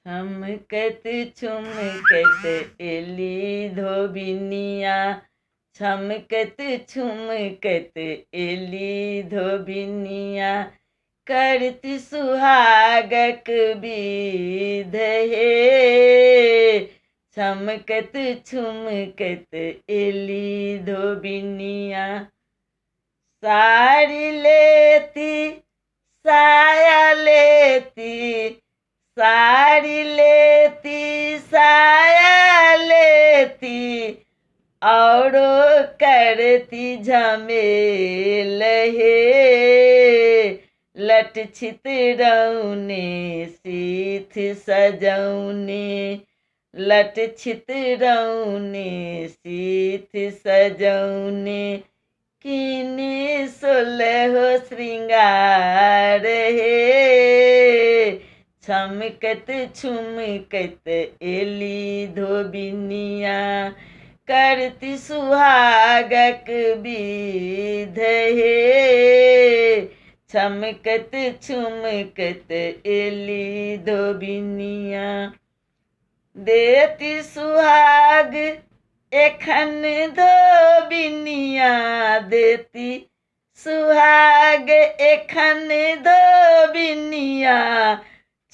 छमकत छुमकत Eli धोबिनिया, छमकत छुमकत Eli धोबिनिया, करती सुहागक विध हे। छमकत छुमकत Eli धोबिनिया, sari लेती साया लेती, साड़ी लेती साया लेती, औरो करती झमेल हे। लट छितरौने सीथ सजौने, लट छितरौने सीथ सजौने, किने सोलहो श्रृंगार हे। छमकत छुमकत एली धोबिनिया, करती सुहागक विध हे। छमकत छुमकत एली धोबिनिया, देती सुहाग एखन धोबिनिया, देती सुहाग एखन धोबिनिया,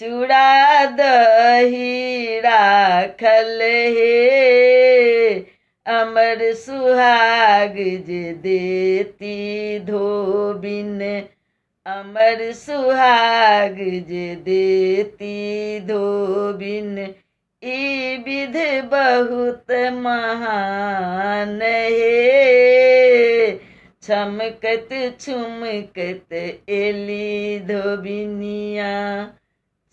चूड़ा दही राखल हे। अमर सुहाग जे देती धोबिन, अमर सुहाग जे देती धोबिन, ई विध बहुत महान हे। छमकत छुमकत एली धोबिनिया,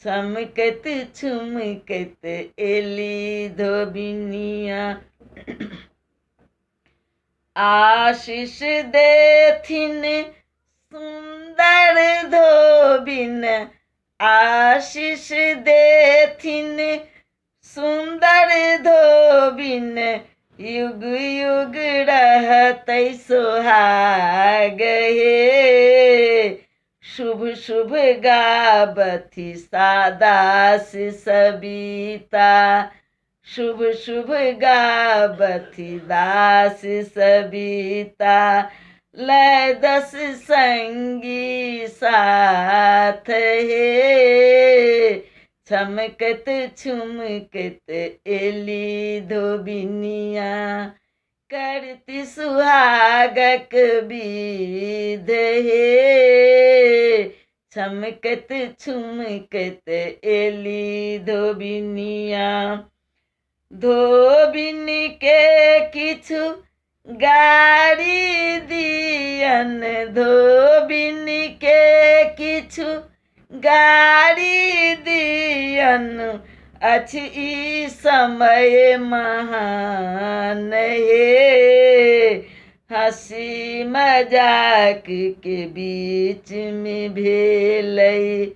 छमकत छुमकत एली धोबिनिया, आशीष देथिन सुंदर धोबिन, आशीष देथिन सुंदर धोबिन, युग युग रहतै सोहाग हे। शुभ शुभ गावथि सादास सबिता, शुभ शुभ गावथि दास सबिता, लय दस संगी साथ हे। छमकत छुमकत एली धोबिनिया, करती सुहागक विध हे। छमकत छुमकत एली धोबिनिया, धोबिन के किछु गाड़ी दियन, धोबिन के किछु गाड़ी दियन, अछि ई समय महान हे। हंसी मजाक के बीच में भेलै,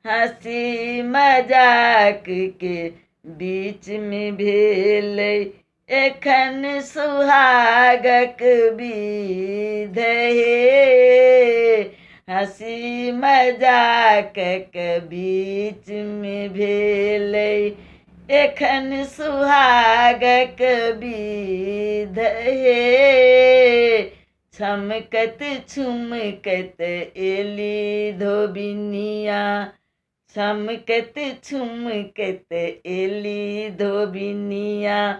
हंसी मजाक के बीच में भेलै, एखन सुहागक विध हे। हंसी मजाकक बीच में भेलै, एखन सुहागक विध हे। छमकत छुमकत एली धोबिनिया, छमकत छुमकत एली धोबिनिया,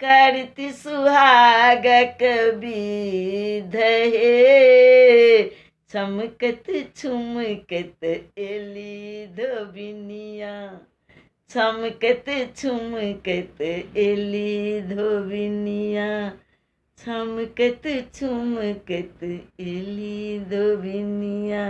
करती सुहागक विध हे। छमकत छुमकत एली धोबिनिया, छमकत छुमकत एली धोबिनिया, छमकत छुमकत एली धोबिनिया।